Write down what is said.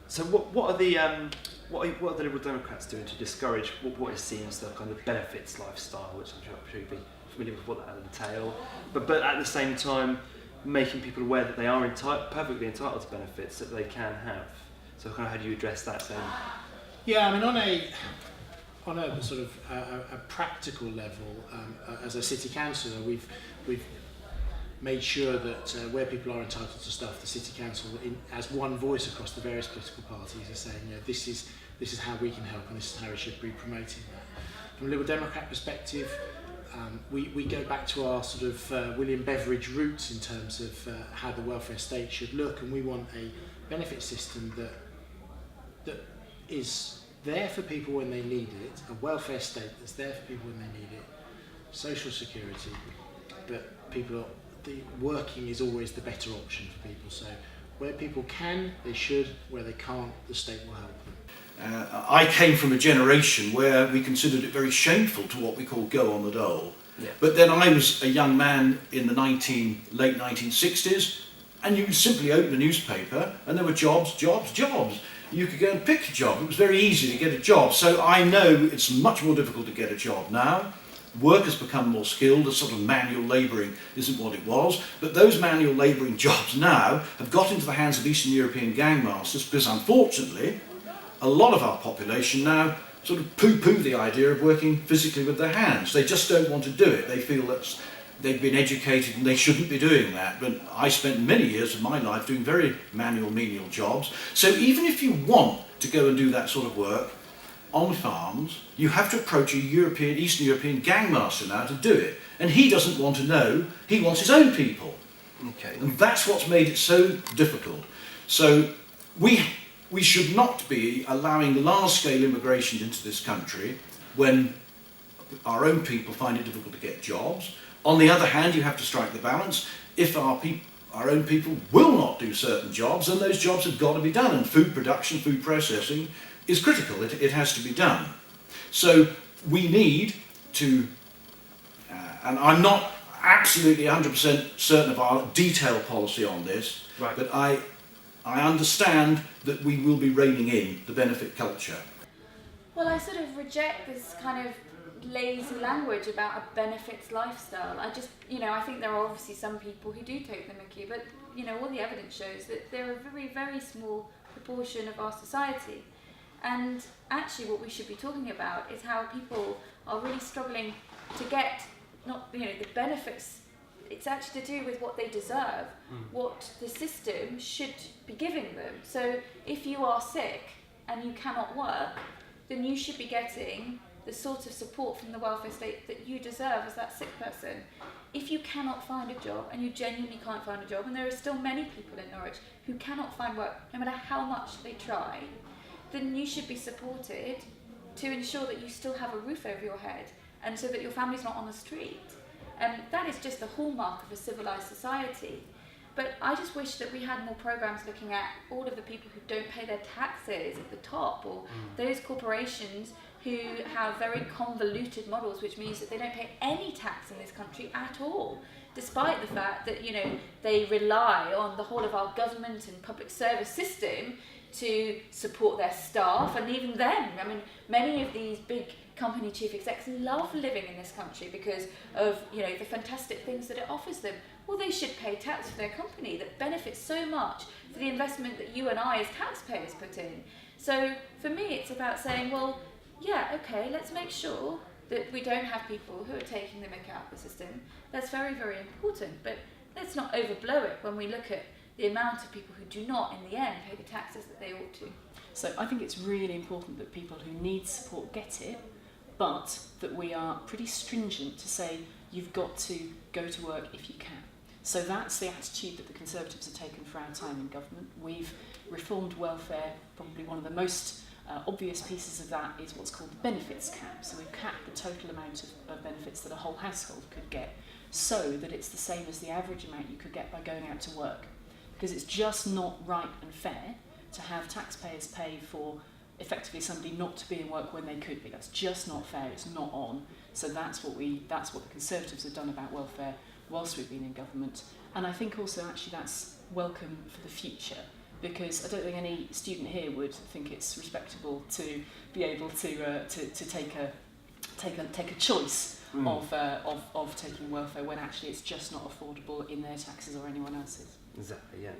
So what are the Liberal Democrats doing to discourage what is seen as the kind of benefits lifestyle, which I'm sure you'd be familiar with what that would entail, but at the same time making people aware that they are perfectly entitled to benefits that they can have. So kind of how do you address that then? Yeah, I mean on a sort of a practical level, as a city councillor, we've made sure that where people are entitled to stuff, the city council, as one voice across the various political parties, is saying, this is how we can help, and this is how we should be promoting that. From a Liberal Democrat perspective, we go back to our sort of William Beveridge roots in terms of how the welfare state should look, and we want a benefit system that is there for people when they need it, a welfare state that's there for people when they need it, social security, but the working is always the better option for people. So where people can, they should. Where they can't, the state will help them. I came from a generation where we considered it very shameful to what we call go on the dole. Yeah. But then I was a young man in the late 1960s, and you simply opened the newspaper and there were jobs. You could go and pick a job. It was very easy to get a job. So I know it's much more difficult to get a job now. Work has become more skilled. The sort of manual labouring isn't what it was. But those manual labouring jobs now have got into the hands of Eastern European gangmasters because, unfortunately, a lot of our population now sort of poo-poo the idea of working physically with their hands. They just don't want to do it. They feel that they've been educated and they shouldn't be doing that. But I spent many years of my life doing very manual, menial jobs. So even if you want to go and do that sort of work on farms, you have to approach a Eastern European gangmaster now to do it. And he doesn't want to know, he wants his own people. Okay. And that's what's made it so difficult. So we should not be allowing large-scale immigration into this country when our own people find it difficult to get jobs. On the other hand, you have to strike the balance. If our own people will not do certain jobs, then those jobs have got to be done. And food production, food processing is critical. It has to be done. So we need to, and I'm not absolutely 100% certain of our detailed policy on this, right, but I understand that we will be reining in the benefit culture. Well, I sort of reject this kind of lazy language about a benefits lifestyle. I think there are obviously some people who do take the mickey, but all the evidence shows that they're a very, very small proportion of our society. And actually what we should be talking about is how people are really struggling to get the benefits. It's actually to do with what they deserve, what the system should be giving them. So if you are sick and you cannot work, then you should be getting the sort of support from the welfare state that you deserve as that sick person. If you cannot find a job, and you genuinely can't find a job, and there are still many people in Norwich who cannot find work, no matter how much they try, then you should be supported to ensure that you still have a roof over your head, and so that your family's not on the street. And that is just the hallmark of a civilised society. But I just wish that we had more programmes looking at all of the people who don't pay their taxes at the top, or those corporations who have very convoluted models, which means that they don't pay any tax in this country at all, despite the fact that they rely on the whole of our government and public service system to support their staff. And even then, many of these big company chief execs love living in this country because of the fantastic things that it offers them. Well, they should pay tax for their company that benefits so much for the investment that you and I as taxpayers put in. So for me, it's about saying, well, yeah, okay, let's make sure that we don't have people who are taking the mick out of the system. That's very, very important, but let's not overblow it when we look at the amount of people who do not, in the end, pay the taxes that they ought to. So I think it's really important that people who need support get it, but that we are pretty stringent to say you've got to go to work if you can. So that's the attitude that the Conservatives have taken for our time in government. We've reformed welfare. Probably one of the most obvious pieces of that is what's called the benefits cap. So we've capped the total amount of benefits that a whole household could get, so that it's the same as the average amount you could get by going out to work. Because it's just not right and fair to have taxpayers pay for effectively somebody not to be in work when they could be. That's just not fair. It's not on. So that's what the Conservatives have done about welfare whilst we've been in government. And I think also actually that's welcome for the future, because I don't think any student here would think it's respectable to be able to take a choice of taking welfare when actually it's just not affordable in their taxes or anyone else's. Exactly, yeah.